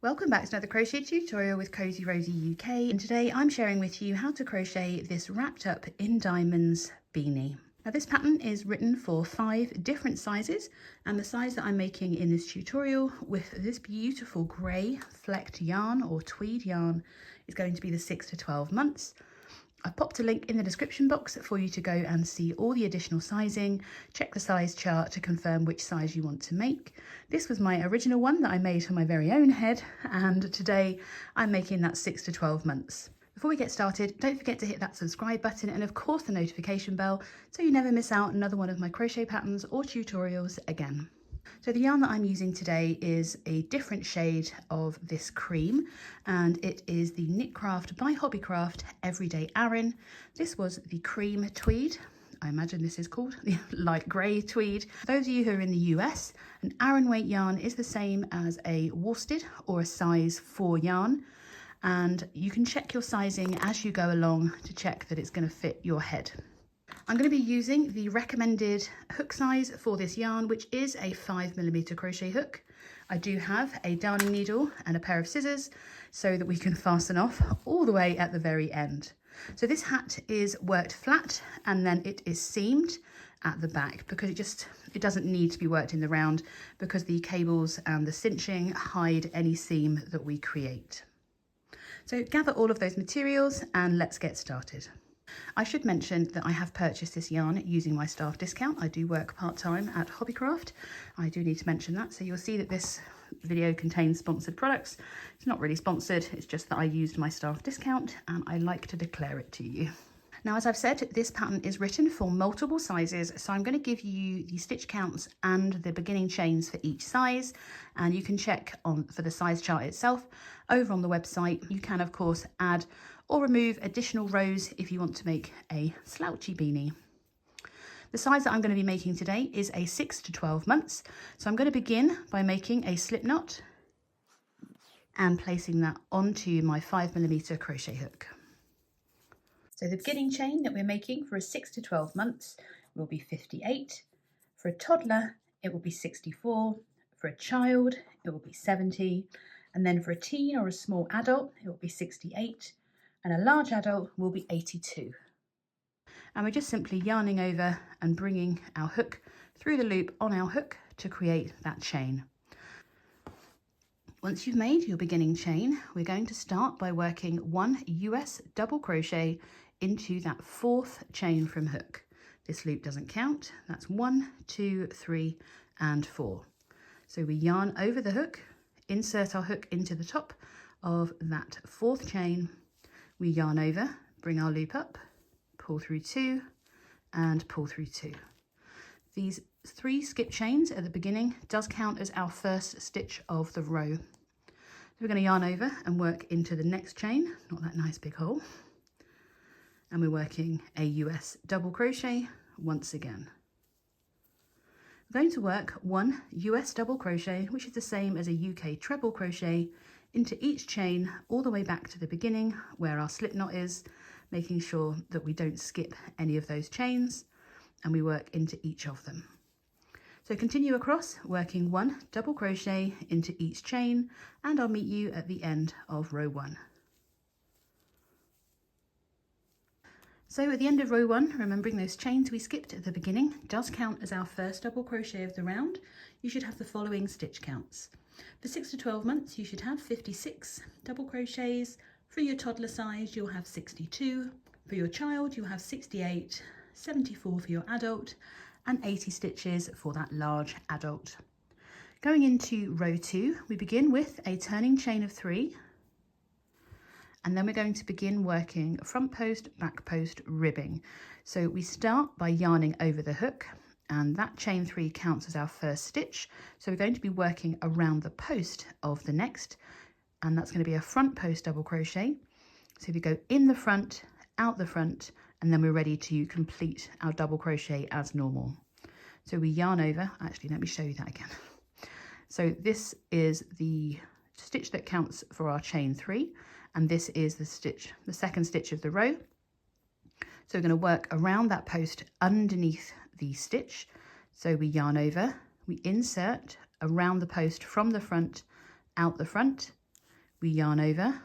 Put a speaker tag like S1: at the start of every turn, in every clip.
S1: Welcome back to another crochet tutorial with Cosy Rosie UK, and today I'm sharing with you how to crochet this wrapped up in diamonds beanie. Now this pattern is written for 5 different sizes, and the size that I'm making in this tutorial with this beautiful grey flecked yarn or tweed yarn is going to be the 6 to 12 months. I've popped a link in the description box for you to go and see all the additional sizing, check the size chart to confirm which size you want to make. This was my original one that I made for my very own head, and today I'm making that 6 to 12 months. Before we get started, don't forget to hit that subscribe button and of course the notification bell so you never miss out another one of my crochet patterns or tutorials again. So the yarn that I'm using today is a different shade of this cream, and it is the Knitcraft by Hobbycraft Everyday Aran. This was the cream tweed. I imagine this is called the light grey tweed. For those of you who are in the US, an Aran weight yarn is the same as a worsted or a size 4 yarn, and you can check your sizing as you go along to check that it's going to fit your head. I'm going to be using the recommended hook size for this yarn, which is a 5mm crochet hook. I do have a darning needle and a pair of scissors so that we can fasten off all the way at the very end. So this hat is worked flat and then it is seamed at the back because it doesn't need to be worked in the round because the cables and the cinching hide any seam that we create. So gather all of those materials and let's get started. I should mention that I have purchased this yarn using my staff discount. I do work part-time at Hobbycraft. I do need to mention that. So you'll see that this video contains sponsored products. It's not really sponsored, it's just that I used my staff discount and I like to declare it to you. Now, as I've said, this pattern is written for multiple sizes, so I'm going to give you the stitch counts and the beginning chains for each size, and you can check for the size chart itself over on the website. You can, of course, add or remove additional rows if you want to make a slouchy beanie. The size that I'm going to be making today is a 6 to 12 months, so I'm going to begin by making a slip knot and placing that onto my 5mm crochet hook. So the beginning chain that we're making for a 6 to 12 months will be 58. For a toddler, it will be 64. For a child, it will be 70. And then for a teen or a small adult, it will be 68. And a large adult will be 82. And we're just simply yarning over and bringing our hook through the loop on our hook to create that chain. Once you've made your beginning chain, we're going to start by working 1 US double crochet into that 4th chain from hook. This loop doesn't count. That's 1, 2, 3, and 4. So we yarn over the hook, insert our hook into the top of that 4th chain. We yarn over, bring our loop up, pull through 2, and pull through 2. These 3 skip chains at the beginning does count as our first stitch of the row. So we're going to yarn over and work into the next chain, not that nice big hole. And we're working a US double crochet once again. We're going to work 1 US double crochet, which is the same as a UK treble crochet, into each chain all the way back to the beginning where our slip knot is, making sure that we don't skip any of those chains, and we work into each of them. So continue across, working 1 double crochet into each chain, and I'll meet you at the end of row 1. So at the end of row 1, remembering those chains we skipped at the beginning does count as our first double crochet of the round. You should have the following stitch counts. For 6 to 12 months, you should have 56 double crochets. For your toddler size, you'll have 62. For your child, you'll have 68, 74 for your adult, and 80 stitches for that large adult. Going into row 2, we begin with a turning chain of 3. And then we're going to begin working front post, back post ribbing. So we start by yarning over the hook, and that chain 3 counts as our first stitch. So we're going to be working around the post of the next, and that's going to be a front post double crochet. So we go in the front, out the front, and then we're ready to complete our double crochet as normal. So we yarn over, actually let me show you that again. So this is the stitch that counts for our chain 3. And this is the second stitch of the row. So we're going to work around that post underneath the stitch. So we yarn over, we insert around the post from the front, out the front, we yarn over,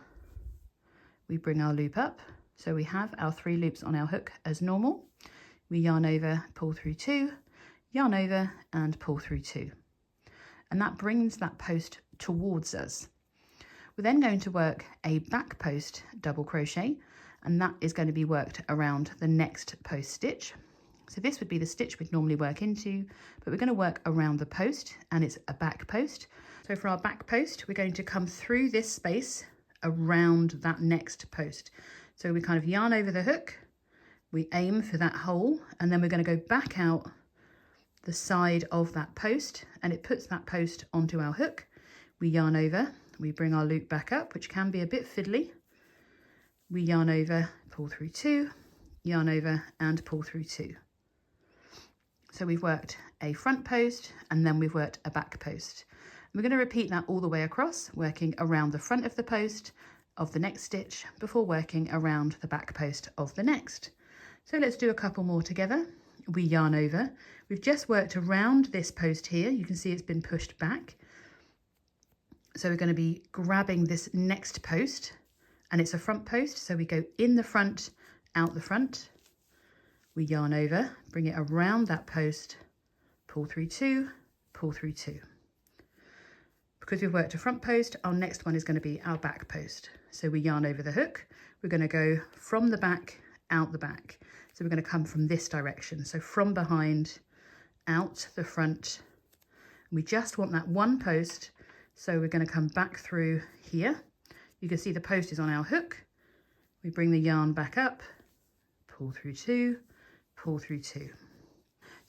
S1: we bring our loop up. So we have our 3 loops on our hook as normal. We yarn over, pull through 2, yarn over and pull through 2. And that brings that post towards us. We're then going to work a back post double crochet, and that is going to be worked around the next post stitch. So this would be the stitch we'd normally work into, but we're going to work around the post, and it's a back post. So for our back post, we're going to come through this space around that next post. So we kind of yarn over the hook, we aim for that hole, and then we're going to go back out the side of that post, and it puts that post onto our hook. We yarn over, we bring our loop back up, which can be a bit fiddly. We yarn over, pull through 2, yarn over and pull through 2. So we've worked a front post and then we've worked a back post. We're going to repeat that all the way across, working around the front of the post of the next stitch before working around the back post of the next. So let's do a couple more together. We yarn over. We've just worked around this post here. You can see it's been pushed back. So we're going to be grabbing this next post, and it's a front post. So we go in the front, out the front. We yarn over, bring it around that post, pull through 2, pull through 2. Because we've worked a front post, our next one is going to be our back post. So we yarn over the hook. We're going to go from the back, out the back. So we're going to come from this direction. So from behind, out the front. We just want that one post. So we're going to come back through here. You can see the post is on our hook. We bring the yarn back up, pull through 2, pull through 2. So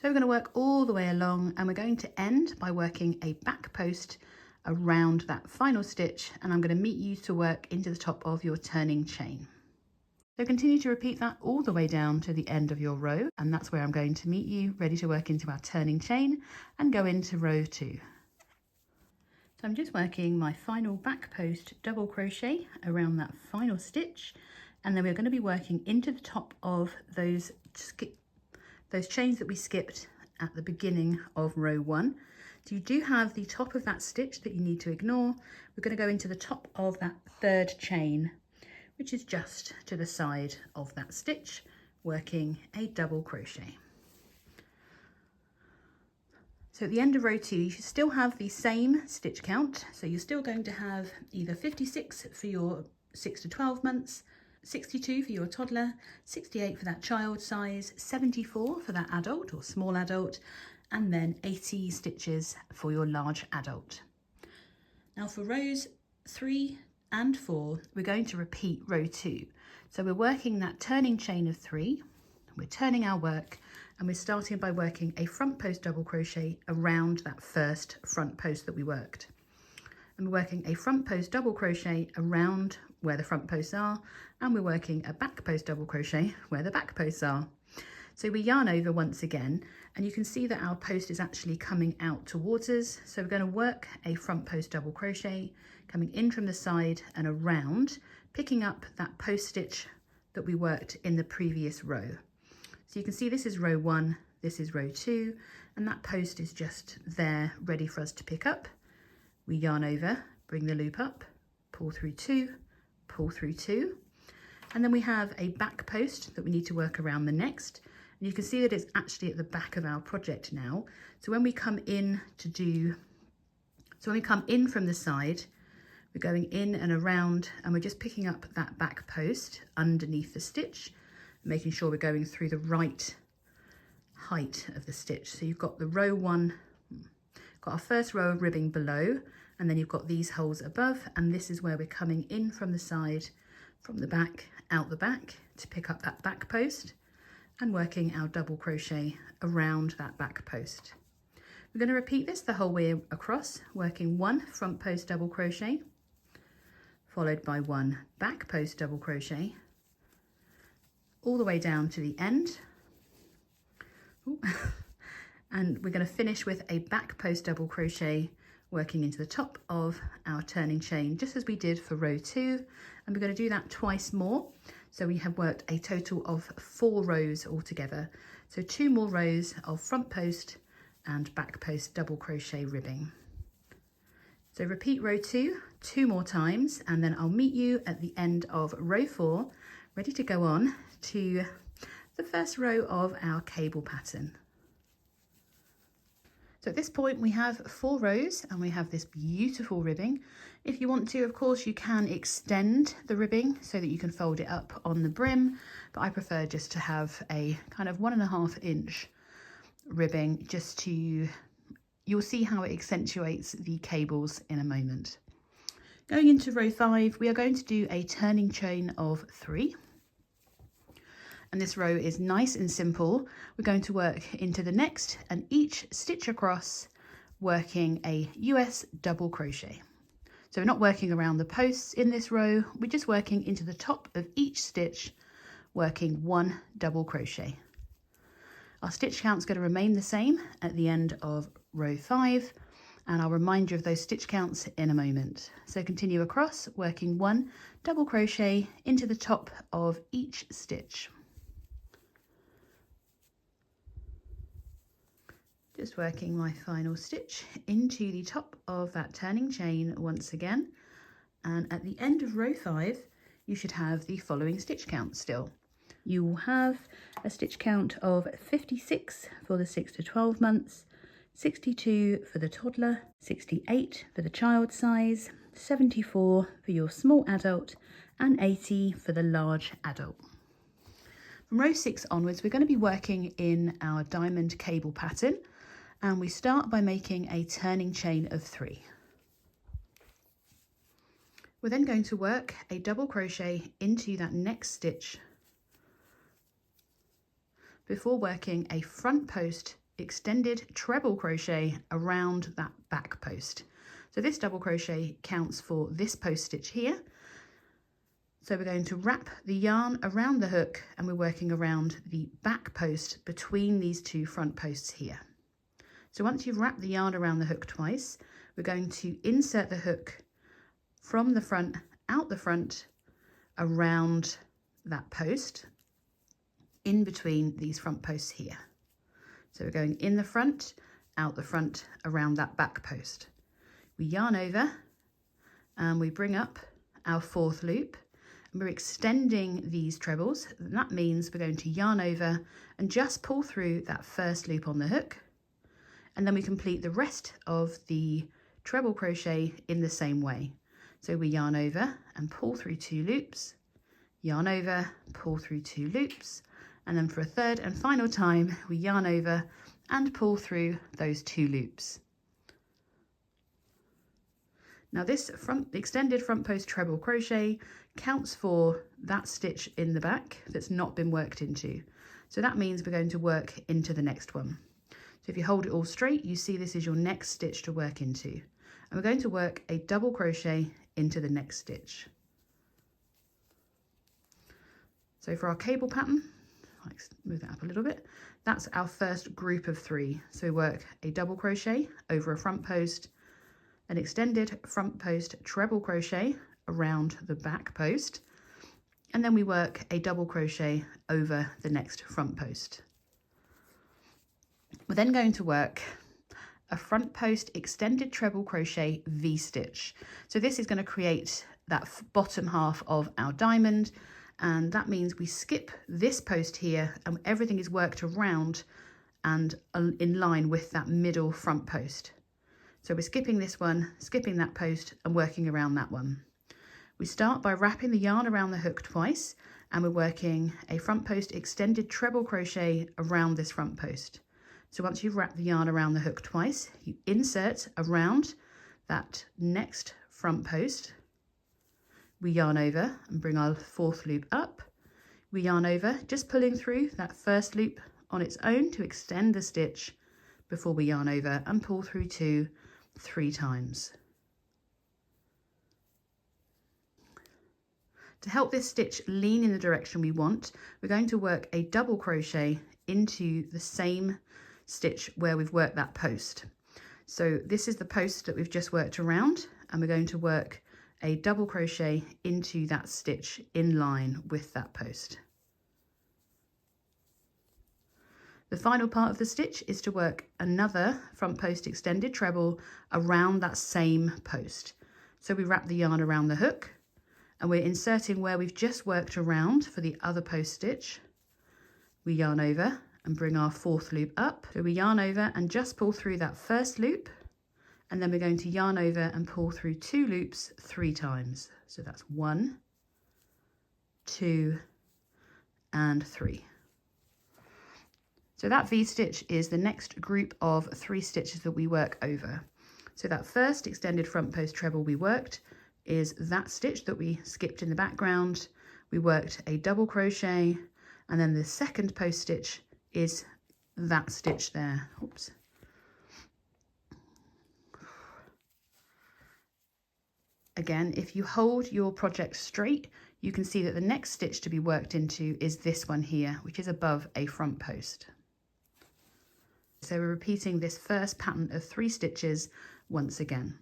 S1: we're going to work all the way along, and we're going to end by working a back post around that final stitch, and I'm going to meet you to work into the top of your turning chain. So continue to repeat that all the way down to the end of your row, and that's where I'm going to meet you, ready to work into our turning chain and go into row 2. So I'm just working my final back post double crochet around that final stitch, and then we're going to be working into the top of those chains that we skipped at the beginning of row 1. So you do have the top of that stitch that you need to ignore. We're going to go into the top of that 3rd chain, which is just to the side of that stitch, working a double crochet. So at the end of row 2, you should still have the same stitch count. So you're still going to have either 56 for your 6 to 12 months, 62 for your toddler, 68 for that child size, 74 for that adult or small adult, and then 80 stitches for your large adult. Now for rows 3 and 4, we're going to repeat row 2. So we're working that turning chain of 3, we're turning our work, and we're starting by working a front post double crochet around that first front post that we worked. And we're working a front post double crochet around where the front posts are, and we're working a back post double crochet where the back posts are. So we yarn over once again, and you can see that our post is actually coming out towards us. So we're going to work a front post double crochet, coming in from the side and around, picking up that post stitch that we worked in the previous row. So you can see this is row 1, this is row 2, and that post is just there ready for us to pick up. We yarn over, bring the loop up, pull through 2, pull through 2, and then we have a back post that we need to work around the next. And you can see that it's actually at the back of our project now. So when we come in from the side, we're going in and around, and we're just picking up that back post underneath the stitch, making sure we're going through the right height of the stitch. So you've got the row 1, got our first row of ribbing below, and then you've got these holes above, and this is where we're coming in from the side, from the back, out the back to pick up that back post and working our double crochet around that back post. We're going to repeat this the whole way across, working 1 front post double crochet, followed by 1 back post double crochet, all the way down to the end. And we're going to finish with a back post double crochet, working into the top of our turning chain, just as we did for row 2, and we're going to do that twice more. So we have worked a total of 4 rows altogether. So 2 more rows of front post and back post double crochet ribbing. So repeat row 2, 2 more times, and then I'll meet you at the end of row 4, ready to go on to the first row of our cable pattern. So at this point we have 4 rows and we have this beautiful ribbing. If you want to, of course, you can extend the ribbing so that you can fold it up on the brim, but I prefer just to have a kind of 1.5 inch ribbing, just to, you'll see how it accentuates the cables in a moment. Going into row 5, we are going to do a turning chain of 3. And this row is nice and simple. We're going to work into the next and each stitch across, working a US double crochet. So we're not working around the posts in this row, we're just working into the top of each stitch, working 1 double crochet. Our stitch count's going to remain the same at the end of row 5, and I'll remind you of those stitch counts in a moment. So continue across, working 1 double crochet into the top of each stitch. Just working my final stitch into the top of that turning chain once again, and at the end of row 5 you should have the following stitch count still. You will have a stitch count of 56 for the 6 to 12 months, 62 for the toddler, 68 for the child size, 74 for your small adult, and 80 for the large adult. From row 6 onwards we're going to be working in our diamond cable pattern, and we start by making a turning chain of 3. We're then going to work a double crochet into that next stitch before working a front post extended treble crochet around that back post. So this double crochet counts for this post stitch here. So we're going to wrap the yarn around the hook and we're working around the back post between these 2 front posts here. So once you've wrapped the yarn around the hook twice, we're going to insert the hook from the front, out the front, around that post, in between these front posts here. So we're going in the front, out the front, around that back post. We yarn over and we bring up our 4th loop, and we're extending these trebles. And that means we're going to yarn over and just pull through that first loop on the hook, and then we complete the rest of the treble crochet in the same way. So we yarn over and pull through 2 loops, yarn over, pull through 2 loops, and then for a third and final time we yarn over and pull through those 2 loops. Now this extended front post treble crochet counts for that stitch in the back that's not been worked into. So that means we're going to work into the next one. So if you hold it all straight, you see this is your next stitch to work into. And we're going to work a double crochet into the next stitch. So for our cable pattern, let's move that up a little bit, that's our first group of 3. So we work a double crochet over a front post, an extended front post treble crochet around the back post, and then we work a double crochet over the next front post. We're then going to work a front post extended treble crochet V-stitch. So this is going to create that bottom half of our diamond, and that means we skip this post here and everything is worked around and in line with that middle front post. So we're skipping this one, skipping that post and working around that one. We start by wrapping the yarn around the hook twice, and we're working a front post extended treble crochet around this front post. So once you've wrapped the yarn around the hook twice, you insert around that next front post. We yarn over and bring our 4th loop up. We yarn over, just pulling through that first loop on its own to extend the stitch before we yarn over and pull through 2 3 times. To help this stitch lean in the direction we want, we're going to work a double crochet into the same stitch where we've worked that post. So this is the post that we've just worked around, and we're going to work a double crochet into that stitch in line with that post. The final part of the stitch is to work another front post extended treble around that same post. So we wrap the yarn around the hook and we're inserting where we've just worked around for the other post stitch. We yarn over and bring our 4th loop up. So we yarn over and just pull through that first loop, and then we're going to yarn over and pull through 2 loops 3 times. So that's 1, 2 and 3. So that V-stitch is the next group of 3 stitches that we work over. So that first extended front post treble we worked is that stitch that we skipped in the background. We worked a double crochet, and then the second post stitch is that stitch there. Oops. Again, if you hold your project straight, you can see that the next stitch to be worked into is this one here, which is above a front post. So we're repeating this first pattern of 3 stitches once again.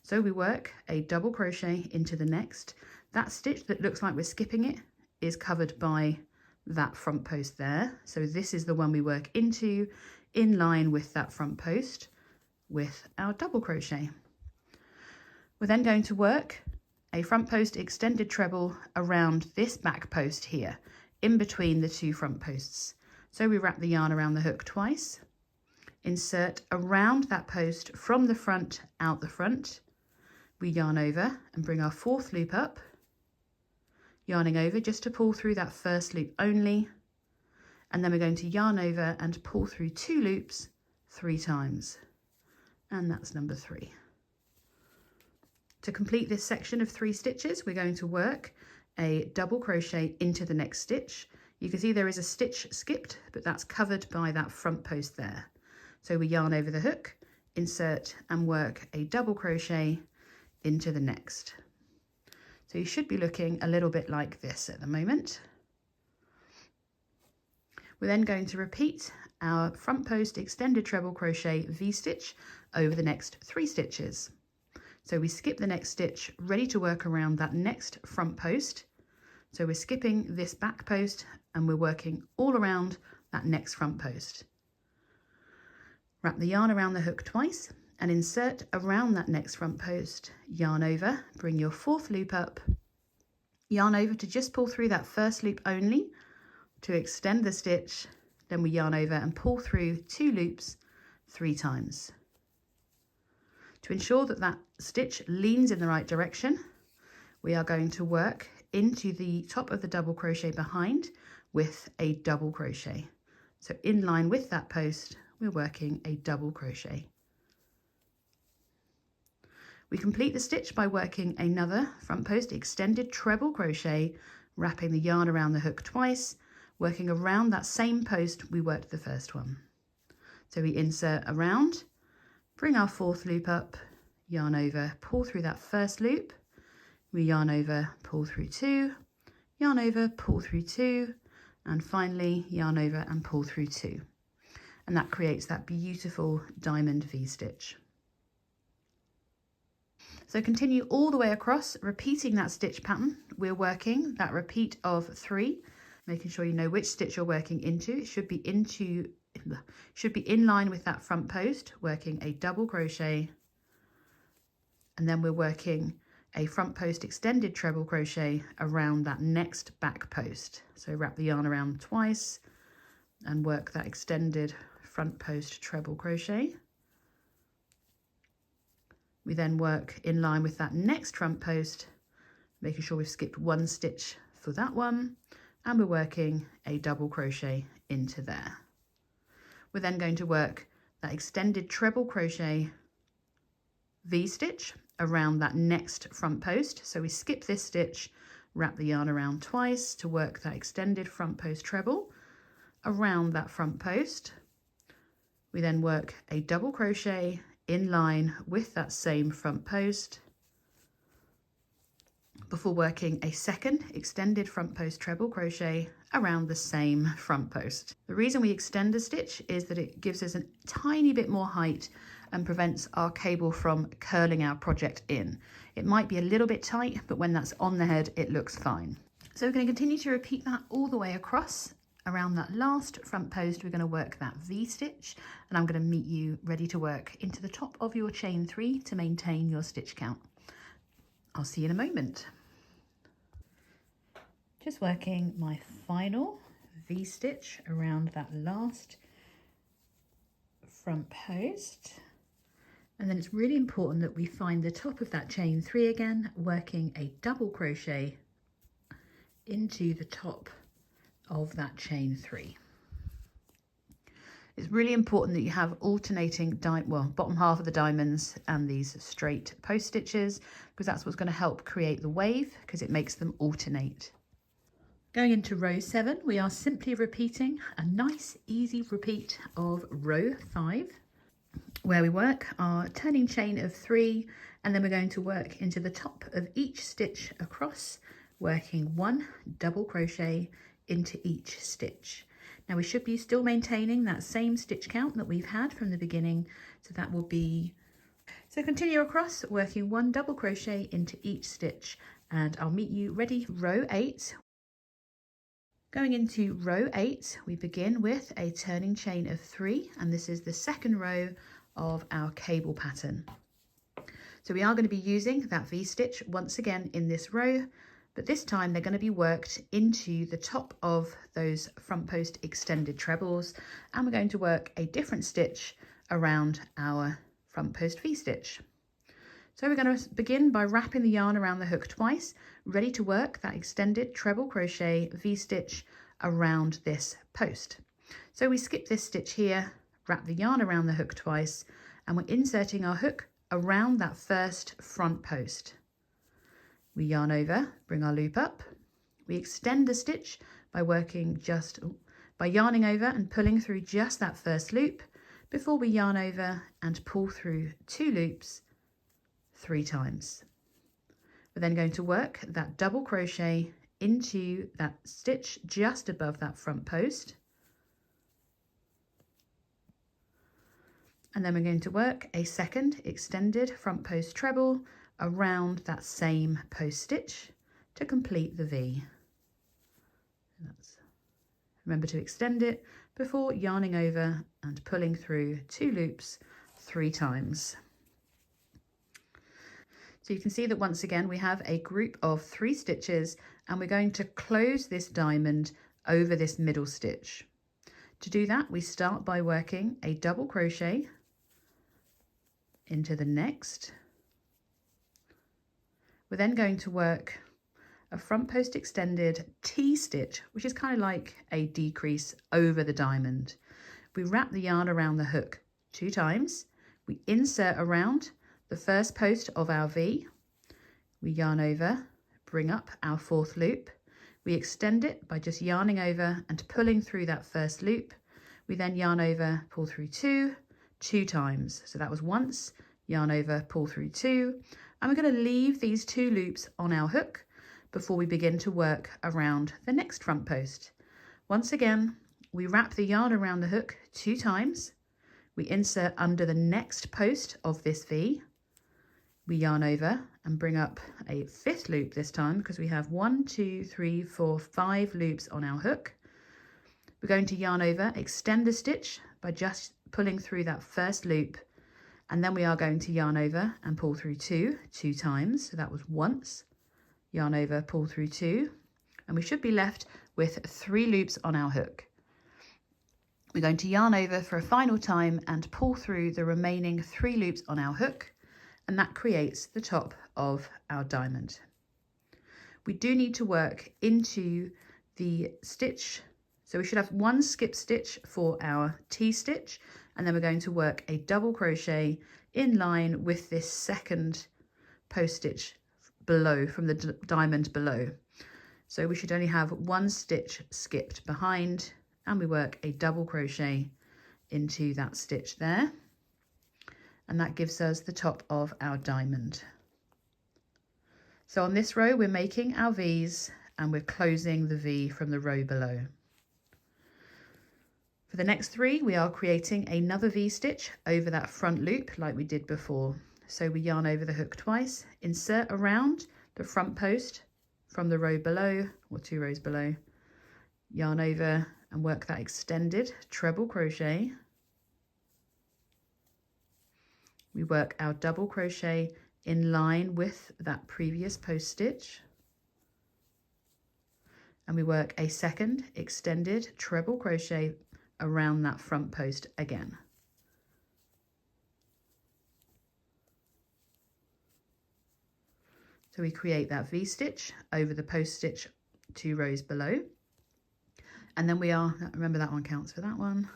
S1: So we work a double crochet into the next. That stitch that looks like we're skipping it is covered by that front post there. So this is the one we work into in line with that front post with our double crochet. We're then going to work a front post extended treble around this back post here, in between the 2 front posts. So we wrap the yarn around the hook twice, insert around that post from the front out the front. We yarn over and bring our 4th loop up, yarning over just to pull through that first loop only, and then we're going to yarn over and pull through 2 loops 3 times, and that's number 3. To complete this section of 3 stitches, we're going to work a double crochet into the next stitch. You can see there is a stitch skipped, but that's covered by that front post there. So we yarn over the hook, insert and work a double crochet into the next. So you should be looking a little bit like this at the moment. We're then going to repeat our front post extended treble crochet V-stitch over the next 3 stitches. So we skip the next stitch, ready to work around that next front post. So we're skipping this back post and we're working all around that next front post. Wrap the yarn around the hook twice and insert around that next front post. Yarn over, bring your 4th loop up, yarn over to just pull through that first loop only to extend the stitch. Then we yarn over and pull through 2 loops 3 times. To ensure that that stitch leans in the right direction, we are going to work into the top of the double crochet behind with a double crochet. So in line with that post, we're working a double crochet. We complete the stitch by working another front post extended treble crochet, wrapping the yarn around the hook twice, working around that same post we worked the first one. So we insert around, bring our 4th loop up, yarn over, pull through that first loop, we yarn over, pull through 2, yarn over, pull through 2, and finally yarn over and pull through 2. And that creates that beautiful diamond V-stitch. So continue all the way across, repeating that stitch pattern. We're working that repeat of 3, making sure you know which stitch you're working into. It should be in line with that front post, working a double crochet, and then we're working a front post extended treble crochet around that next back post. So wrap the yarn around twice and work that extended front post treble crochet. We then work in line with that next front post, making sure we've skipped 1 stitch for that one, and we're working a double crochet into there. We're then going to work that extended treble crochet V-stitch around that next front post. So we skip this stitch, wrap the yarn around twice to work that extended front post treble around that front post. We then work a double crochet in line with that same front post before working a second extended front post treble crochet around the same front post. The reason we extend a stitch is that it gives us a tiny bit more height and prevents our cable from curling our project in. It might be a little bit tight, but when that's on the head, it looks fine. So we're going to continue to repeat that all the way across. Around that last front post, we're going to work that V-stitch, and I'm going to meet you ready to work into the top of your chain 3 to maintain your stitch count. I'll see you in a moment. Just working my final V-stitch around that last front post. And then it's really important that we find the top of that chain 3 again, working a double crochet into the top of that chain 3. It's really important that you have alternating bottom half of the diamonds and these straight post stitches, because that's what's going to help create the wave, because it makes them alternate. Going into row 7, we are simply repeating a nice easy repeat of row 5, where we work our turning chain of 3, and then we're going to work into the top of each stitch across, working 1 double crochet into each stitch. Now we should be still maintaining that same stitch count that we've had from the beginning, so that will be, so continue across, working 1 double crochet into each stitch, and I'll meet you ready row 8. Going into row 8, we begin with a turning chain of 3, and this is the second row of our cable pattern. So we are going to be using that V-stitch once again in this row, but this time they're going to be worked into the top of those front post extended trebles, and we're going to work a different stitch around our front post V-stitch. So we're going to begin by wrapping the yarn around the hook twice, ready to work that extended treble crochet V-stitch around this post. So we skip this stitch here, wrap the yarn around the hook twice, and we're inserting our hook around that first front post. We yarn over, bring our loop up, we extend the stitch by yarning over and pulling through just that first loop before we yarn over and pull through 2 loops 3 times. We're then going to work that double crochet into that stitch just above that front post, and then we're going to work a second extended front post treble around that same post stitch to complete the V. Remember to extend it before yarning over and pulling through 2 loops 3 times. So you can see that once again we have a group of 3 stitches, and we're going to close this diamond over this middle stitch. To do that, we start by working a double crochet into the next. We're then going to work a front post extended T-stitch, which is kind of like a decrease over the diamond. We wrap the yarn around the hook 2 times. We insert around the first post of our V. We yarn over, bring up our 4th loop. We extend it by just yarning over and pulling through that first loop. We then yarn over, pull through 2 times. So that was once, yarn over, pull through 2. And we're going to leave these 2 loops on our hook before we begin to work around the next front post. Once again, we wrap the yarn around the hook 2 times. We insert under the next post of this V. We yarn over and bring up a 5th loop this time, because we have 1, 2, 3, 4, 5 loops on our hook. We're going to yarn over, extend the stitch by just pulling through that first loop, and then we are going to yarn over and pull through 2 times. So that was once, yarn over, pull through 2, and we should be left with 3 loops on our hook. We're going to yarn over for a final time and pull through the remaining 3 loops on our hook, and that creates the top of our diamond. We do need to work into the stitch, so we should have 1 skip stitch for our T-stitch, and then we're going to work a double crochet in line with this second post stitch below, from the diamond below. So we should only have 1 stitch skipped behind, and we work a double crochet into that stitch there, and that gives us the top of our diamond. So on this row we're making our V's, and we're closing the V from the row below. For the next 3, we are creating another V-stitch over that front loop like we did before. So we yarn over the hook twice, insert around the front post from the row below, or 2 rows below, yarn over and work that extended treble crochet. We work our double crochet in line with that previous post stitch, and we work a second extended treble crochet around that front post again. So we create that V-stitch over the post stitch 2 rows below, and then we are, remember that one counts for that one,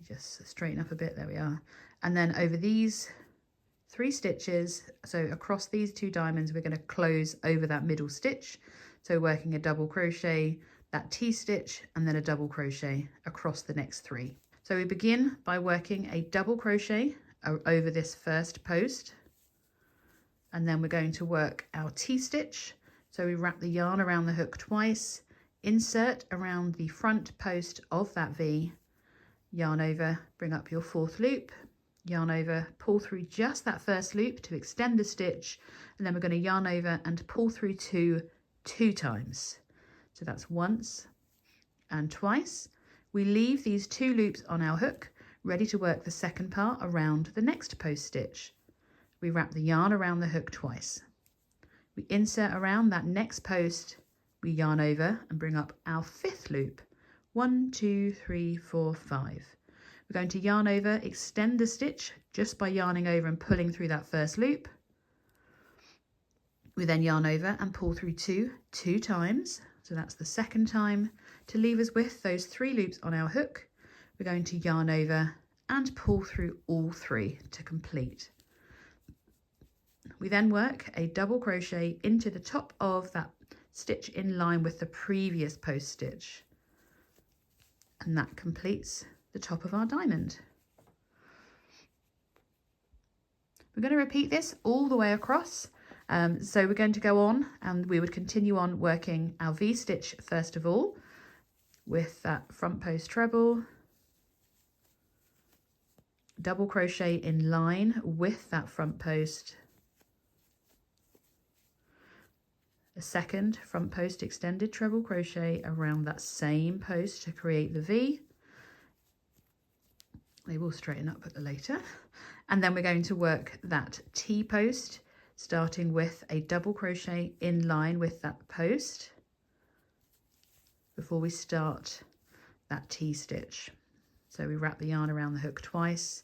S1: just straighten up a bit, there we are, and then over these 3 stitches, so across these 2 diamonds, we're going to close over that middle stitch, so working a double crochet, that T-stitch, and then a double crochet across the next 3. So we begin by working a double crochet over this first post, and then we're going to work our T-stitch. So we wrap the yarn around the hook twice, insert around the front post of that V, yarn over, bring up your 4th loop, yarn over, pull through just that first loop to extend the stitch, and then we're going to yarn over and pull through 2 times. So that's once and twice. We leave these 2 loops on our hook, ready to work the second part around the next post stitch. We wrap the yarn around the hook twice. We insert around that next post, we yarn over and bring up our 5th loop. 1, 2, 3, 4, 5. We're going to yarn over, extend the stitch just by yarning over and pulling through that first loop. We then yarn over and pull through 2 times. So that's the second time. To leave us with those 3 loops on our hook, we're going to yarn over and pull through all 3 to complete. We then work a double crochet into the top of that stitch in line with the previous post stitch. And that completes the top of our diamond. We're going to repeat this all the way across. So we're going to go on and we would continue on working our V-stitch first of all with that front post treble, double crochet in line with that front post, a second front post extended treble crochet around that same post to create the V. They will straighten up later. And then we're going to work that T-post, starting with a double crochet in line with that post before we start that T-stitch. So we wrap the yarn around the hook twice,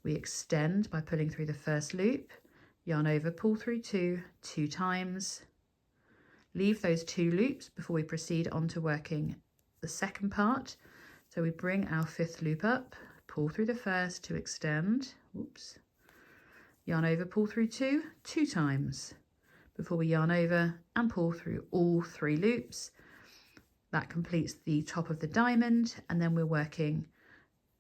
S1: we extend by pulling through the first loop, yarn over, pull through 2 times, leave those 2 loops before we proceed on to working the second part. So we bring our 5th loop up, pull through the first to extend, oops, yarn over, pull through 2 times before we yarn over and pull through all 3 loops. That completes the top of the diamond, and then we're working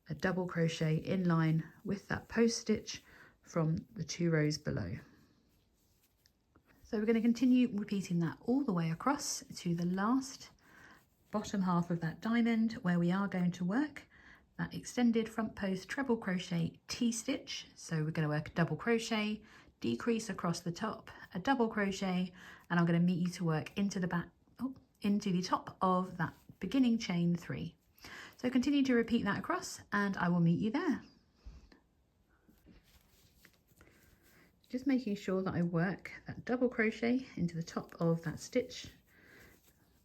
S1: a double crochet in line with that post stitch from the 2 rows below. So we're going to continue repeating that all the way across to the last bottom half of that diamond, where we are going to work that extended front post treble crochet T-stitch. So we're going to work a double crochet, decrease across the top, a double crochet, and I'm going to meet you to work into the back, into the top of that beginning chain 3. So continue to repeat that across and I will meet you there. Just making sure that I work that double crochet into the top of that stitch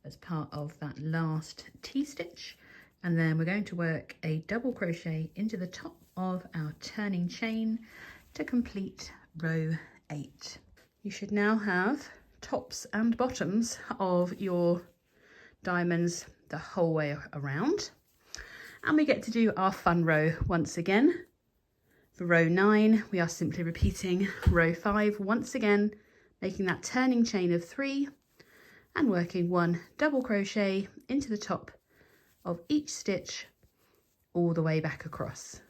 S1: as part of that last T-stitch, and then we're going to work a double crochet into the top of our turning chain to complete row 8. You should now have tops and bottoms of your diamonds the whole way around, and we get to do our fun row once again. For row 9 we are simply repeating row 5 once again, making that turning chain of 3 and working 1 double crochet into the top of each stitch all the way back across.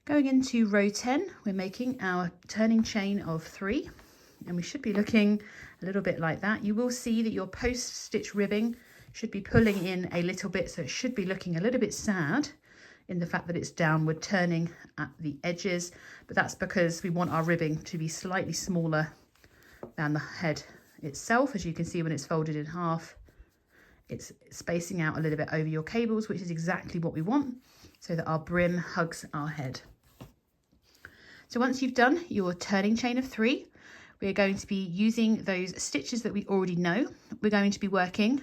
S1: Going into row 10 we're making our turning chain of 3, and we should be looking a little bit like that. You will see that your post stitch ribbing should be pulling in a little bit, so it should be looking a little bit sad in the fact that it's downward turning at the edges, but that's because we want our ribbing to be slightly smaller than the head itself. As you can see, when it's folded in half, it's spacing out a little bit over your cables, which is exactly what we want, so that our brim hugs our head. So once you've done your turning chain of 3, we're going to be using those stitches that we already know. We're going to be working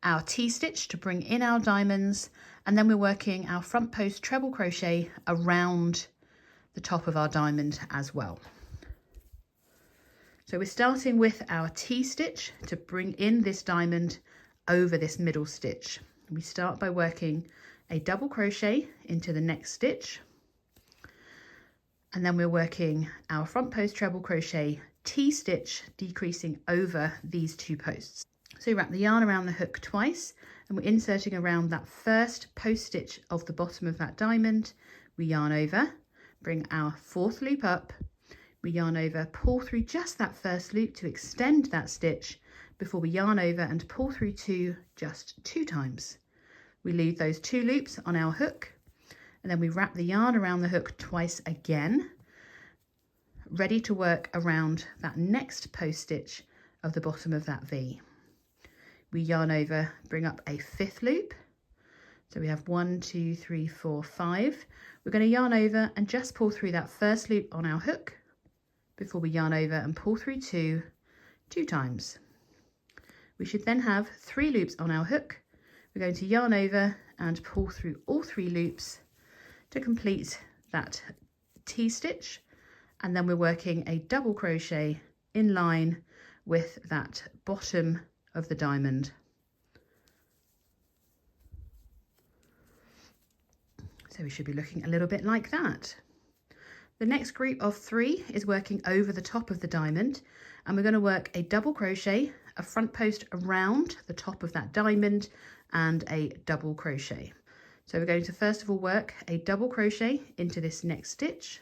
S1: our T-stitch to bring in our diamonds, and then we're working our front post treble crochet around the top of our diamond as well. So we're starting with our T-stitch to bring in this diamond over this middle stitch. We start by working a double crochet into the next stitch, and then we're working our front post treble crochet T-stitch, decreasing over these 2 posts. So you wrap the yarn around the hook twice, and we're inserting around that first post stitch of the bottom of that diamond. We yarn over, bring our 4th loop up, we yarn over, pull through just that first loop to extend that stitch before we yarn over and pull through 2 just 2 times. We leave those 2 loops on our hook, and then we wrap the yarn around the hook twice again, ready to work around that next post stitch of the bottom of that V. We yarn over, bring up a 5th loop. So we have 1, 2, 3, 4, 5. We're going to yarn over and just pull through that first loop on our hook before we yarn over and pull through 2 times. We should then have 3 loops on our hook. We're going to yarn over and pull through all 3 loops to complete that T-stitch, and then we're working a double crochet in line with that bottom of the diamond. So we should be looking a little bit like that. The next group of 3 is working over the top of the diamond, and we're going to work a double crochet, a front post around the top of that diamond, and a double crochet. So we're going to first of all work a double crochet into this next stitch,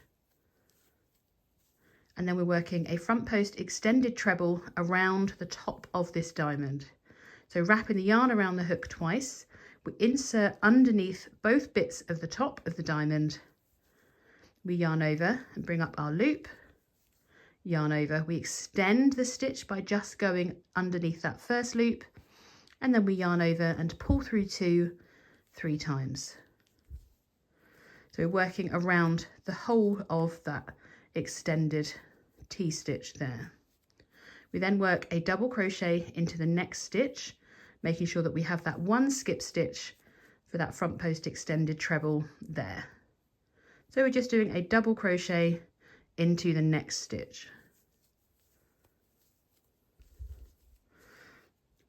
S1: and then we're working a front post extended treble around the top of this diamond. So wrapping the yarn around the hook twice, we insert underneath both bits of the top of the diamond. We yarn over and bring up our loop, yarn over, we extend the stitch by just going underneath that first loop, and then we yarn over and pull through 2 3 times. So we're working around the whole of that extended T-stitch there. We then work a double crochet into the next stitch, making sure that we have that 1 skip stitch for that front post extended treble there. So we're just doing a double crochet into the next stitch.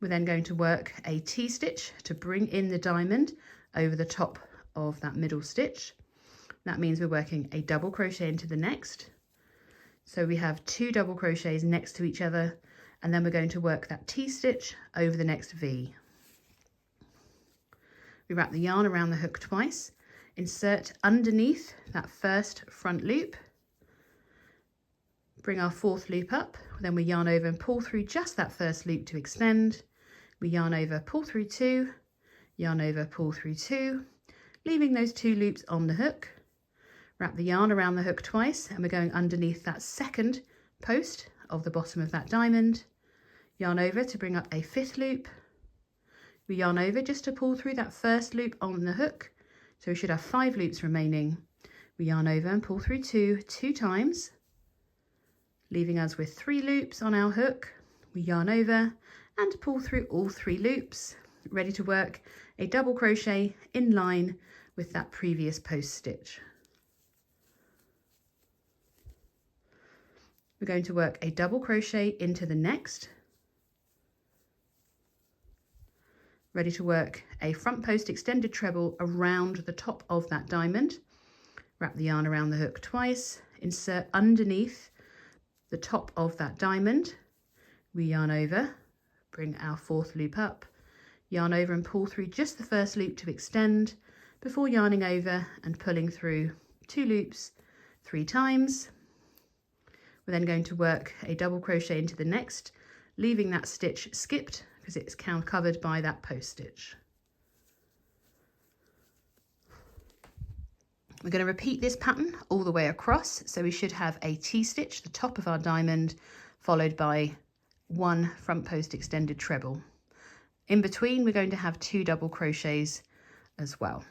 S1: We're then going to work a T-stitch to bring in the diamond over the top of that middle stitch. That means we're working a double crochet into the next. So we have 2 double crochets next to each other, and then we're going to work that T-stitch over the next V. We wrap the yarn around the hook twice, insert underneath that first front loop, bring our 4th loop up, then we yarn over and pull through just that first loop to extend. We yarn over, pull through 2, yarn over, pull through 2, leaving those 2 loops on the hook. Wrap the yarn around the hook twice, and we're going underneath that second post of the bottom of that diamond. Yarn over to bring up a 5th loop. We yarn over just to pull through that first loop on the hook. So we should have 5 loops remaining. We yarn over and pull through 2 times, leaving us with 3 loops on our hook. We yarn over and pull through all 3 loops, ready to work a double crochet in line with that previous post stitch. We're going to work a double crochet into the next, ready to work a front post extended treble around the top of that diamond. Wrap the yarn around the hook twice, insert underneath the top of that diamond. We yarn over, bring our 4th loop up, yarn over and pull through just the first loop to extend before yarning over and pulling through 2 loops 3 times. We're then going to work a double crochet into the next, leaving that stitch skipped because it's covered by that post stitch. We're going to repeat this pattern all the way across, so we should have a T-stitch, the top of our diamond, followed by 1 front post extended treble. In between, we're going to have 2 double crochets as well.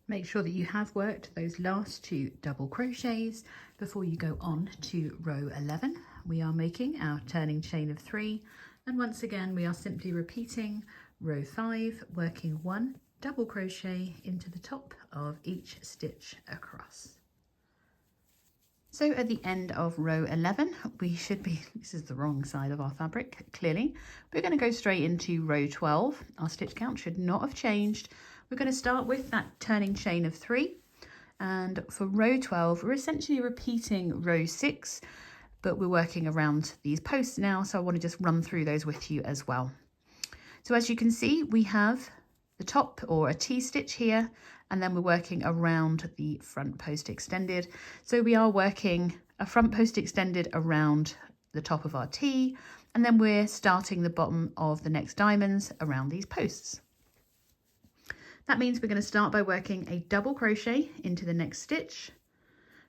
S1: Make sure that you have worked those last 2 double crochets before you go on to row 11. We are making our turning chain of 3, and once again we are simply repeating row 5, working 1 double crochet into the top of each stitch across. So at the end of row 11, we should be, this is the wrong side of our fabric, clearly. We're going to go straight into row 12. Our stitch count should not have changed. We're going to start with that turning chain of 3. And for row 12, we're essentially repeating row 6, but we're working around these posts now. So I want to just run through those with you as well. So as you can see, we have the top or a T-stitch here, and then we're working around the front post extended. So we are working a front post extended around the top of our T, and then we're starting the bottom of the next diamonds around these posts. That means we're going to start by working a double crochet into the next stitch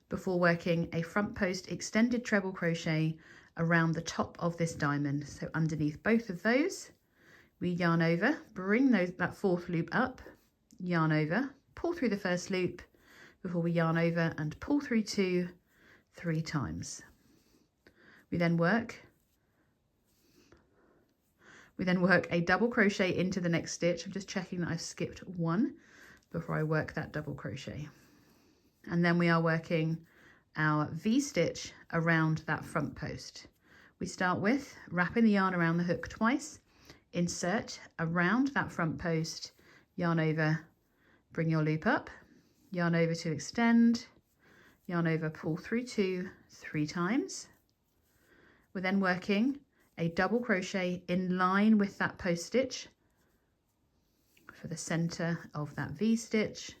S1: before working a front post extended treble crochet around the top of this diamond. So underneath both of those, we yarn over, bring that 4th loop up, yarn over, pull through the first loop before we yarn over and pull through 2 3 times. We then work a double crochet into the next stitch. I'm just checking that I've skipped 1 before I work that double crochet. And then we are working our V-stitch around that front post. We start with wrapping the yarn around the hook twice, insert around that front post, yarn over, bring your loop up, yarn over to extend, yarn over, pull through 2 3 times. We're then working a double crochet in line with that post stitch for the center of that V-stitch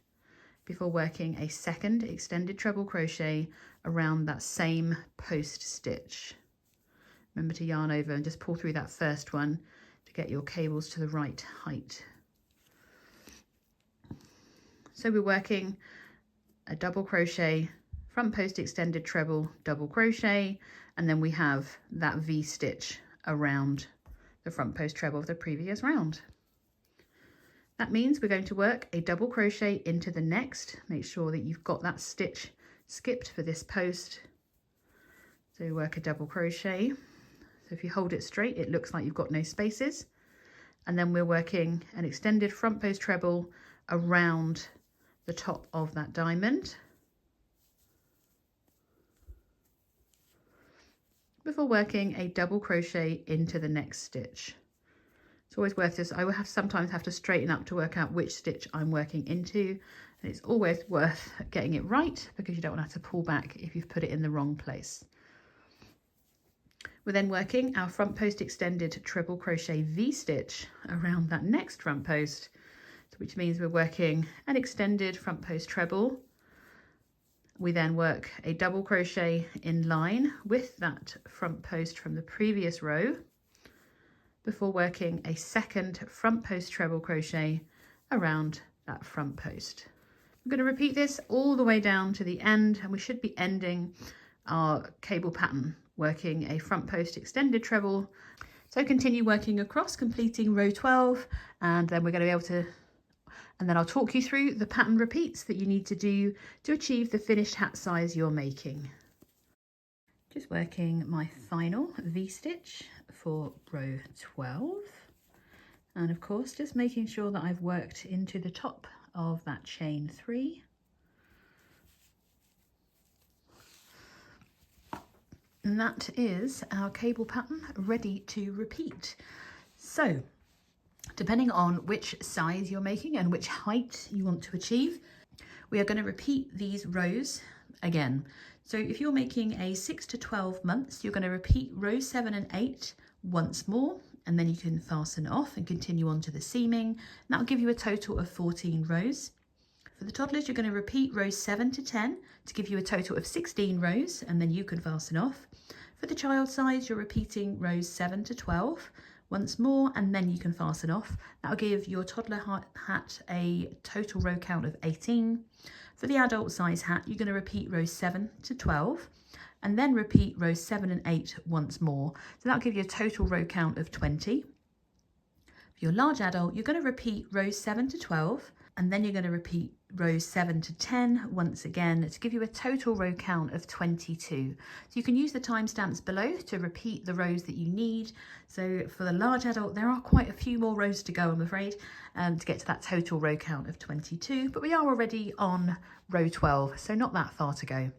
S1: before working a second extended treble crochet around that same post stitch. Remember to yarn over and just pull through that first one to get your cables to the right height. So we're working a double crochet, front post extended treble, double crochet, and then we have that V-stitch around the front post treble of the previous round. That means we're going to work a double crochet into the next. Make sure that you've got that stitch skipped for this post. So we work a double crochet. So if you hold it straight, it looks like you've got no spaces. And then we're working an extended front post treble around the top of that diamond before working a double crochet into the next stitch. It's always worth this. I sometimes have to straighten up to work out which stitch I'm working into, and it's always worth getting it right because you don't want to have to pull back if you've put it in the wrong place. We're then working our front post extended treble crochet V-stitch around that next front post, which means we're working an extended front post treble. We then work a double crochet in line with that front post from the previous row before working a second front post treble crochet around that front post. I'm going to repeat this all the way down to the end, and we should be ending our cable pattern working a front post extended treble. So continue working across, completing row 12, and then we're going to be able to, and then I'll talk you through the pattern repeats that you need to do to achieve the finished hat size you're making. Just working my final V-stitch for row 12, and of course just making sure that I've worked into the top of that chain 3. And that is our cable pattern ready to repeat. So depending on which size you're making and which height you want to achieve, we are going to repeat these rows again. So if you're making a 6 to 12 months, you're going to repeat rows 7 and 8 once more, and then you can fasten off and continue on to the seaming. And that'll give you a total of 14 rows. For the toddlers, you're going to repeat rows 7 to 10 to give you a total of 16 rows, and then you can fasten off. For the child size, you're repeating rows 7 to 12 once more, and then you can fasten off. That'll give your toddler hat a total row count of 18. For the adult size hat, you're going to repeat rows 7 to 12 and then repeat rows 7 and 8 once more. So that'll give you a total row count of 20. For your large adult, you're going to repeat rows 7 to 12 And then you're going to repeat rows 7 to 10 once again to give you a total row count of 22. So you can use the timestamps below to repeat the rows that you need. So for the large adult, there are quite a few more rows to go, I'm afraid, to get to that total row count of 22, but we are already on row 12, so not that far to go.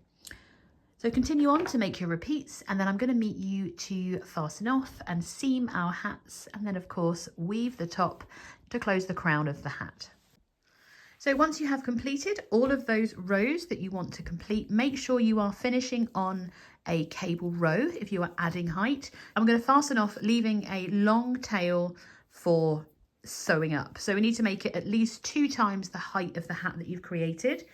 S1: So continue on to make your repeats, and then I'm going to meet you to fasten off and seam our hats, and then of course weave the top to close the crown of the hat. So once you have completed all of those rows that you want to complete, make sure you are finishing on a cable row if you are adding height. I'm going to fasten off, leaving a long tail for sewing up. So we need to make it at least 2 times the height of the hat that you've created.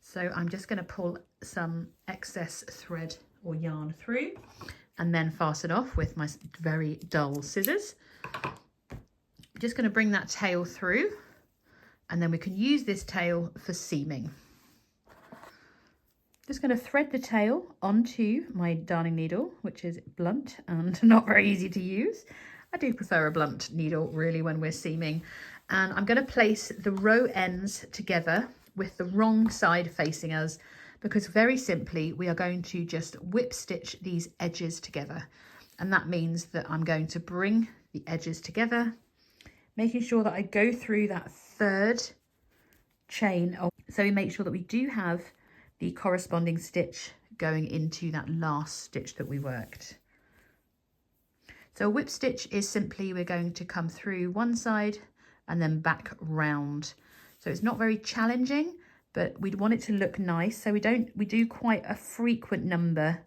S1: So I'm just going to pull some excess thread or yarn through and then fasten off with my very dull scissors. I'm just going to bring that tail through, and then we can use this tail for seaming. Just going to thread the tail onto my darning needle, which is blunt and not very easy to use. I do prefer a blunt needle really when we're seaming. And I'm going to place the row ends together with the wrong side facing us, because very simply we are going to just whip stitch these edges together. And that means that I'm going to bring the edges together, making sure that I go through that third chain. So we make sure that we do have the corresponding stitch going into that last stitch that we worked. So a whip stitch is simply we're going to come through one side and then back round. So it's not very challenging, but we'd want it to look nice. So we do quite a frequent number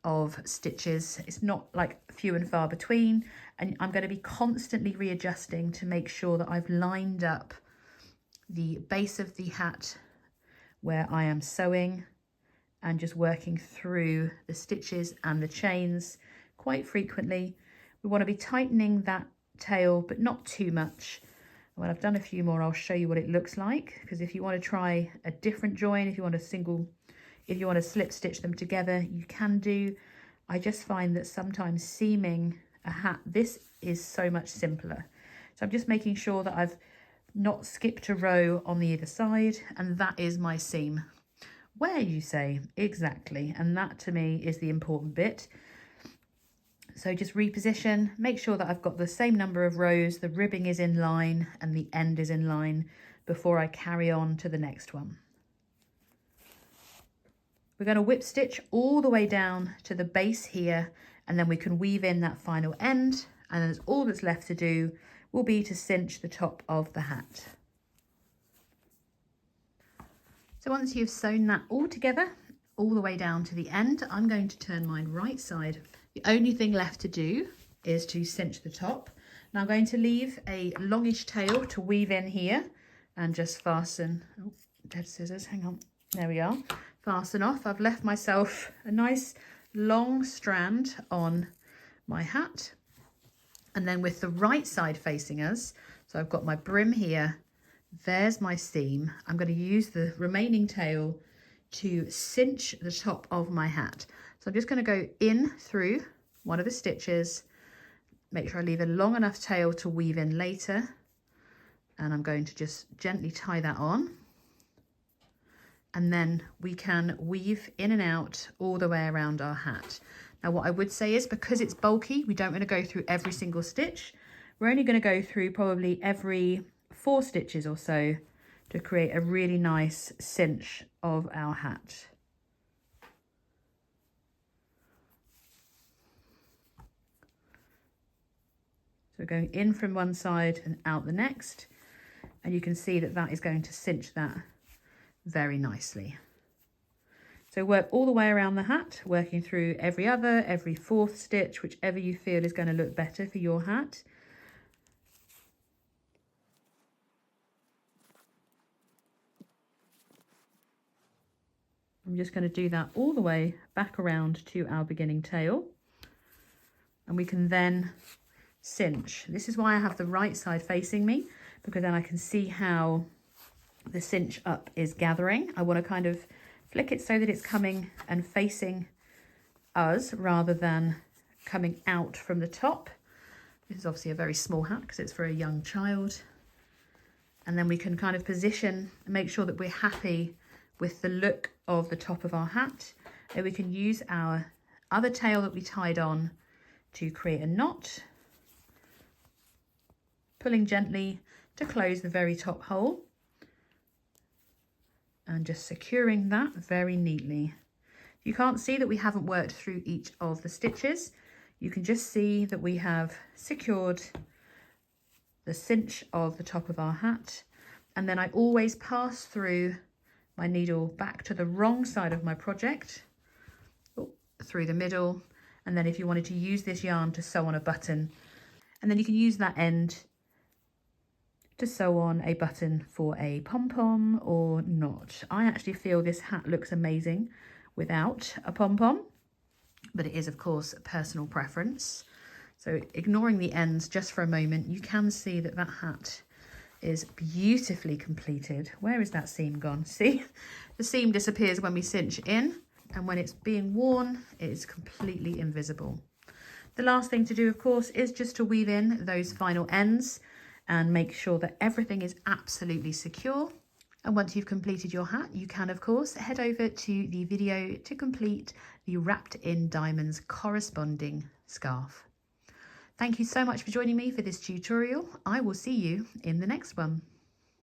S1: of stitches. It's not like few and far between, and I'm going to be constantly readjusting to make sure that I've lined up the base of the hat where I am sewing, and just working through the stitches and the chains quite frequently. We want to be tightening that tail, but not too much. When I've done a few more, I'll show you what it looks like, because if you want to try a different join, if you want to slip stitch them together, you can do. I just find that sometimes seaming a hat, this is so much simpler. So I'm just making sure that I've not skipped a row on the either side, and that is my seam. Where, you say? Exactly, and that to me is the important bit. So just reposition, make sure that I've got the same number of rows, the ribbing is in line and the end is in line before I carry on to the next one. We're going to whip stitch all the way down to the base here, and then we can weave in that final end, and then all that's left to do will be to cinch the top of the hat. So once you've sewn that all together, all the way down to the end, I'm going to turn mine right side. The only thing left to do is to cinch the top. Now I'm going to leave a longish tail to weave in here and just fasten, oh, dead scissors, hang on, there we are, fasten off. I've left myself a nice long strand on my hat, and then with the right side facing us, so I've got my brim here, there's my seam. I'm going to use the remaining tail to cinch the top of my hat. So I'm just going to go in through one of the stitches, make sure I leave a long enough tail to weave in later, and I'm going to just gently tie that on, and then we can weave in and out all the way around our hat. Now what I would say is, because it's bulky, we don't want to go through every single stitch. We're only going to go through probably every 4 stitches or so to create a really nice cinch of our hat. So we're going in from one side and out the next, and you can see that that is going to cinch that very nicely. So work all the way around the hat, working through every 4th stitch, whichever you feel is going to look better for your hat. I'm just going to do that all the way back around to our beginning tail, and we can then cinch. This is why I have the right side facing me, because then I can see how the cinch up is gathering. I want to kind of flick it so that it's coming and facing us rather than coming out from the top. This is obviously a very small hat because it's for a young child. And then we can kind of position and make sure that we're happy with the look of the top of our hat. And we can use our other tail that we tied on to create a knot, pulling gently to close the very top hole and just securing that very neatly. You can't see that we haven't worked through each of the stitches. You can just see that we have secured the cinch of the top of our hat, and then I always pass through my needle back to the wrong side of my project, through the middle, and then if you wanted to use this yarn to sew on a button, and then you can use that end to sew on a button for a pom-pom or not. I actually feel this hat looks amazing without a pom-pom, but it is of course a personal preference. So ignoring the ends just for a moment, you can see that that hat is beautifully completed. Where is that seam gone? See, the seam disappears when we cinch in, and when it's being worn, it is completely invisible. The last thing to do, of course, is just to weave in those final ends and make sure that everything is absolutely secure. And once you've completed your hat, you can, of course, head over to the video to complete the wrapped in diamonds corresponding scarf. Thank you so much for joining me for this tutorial. I will see you in the next one.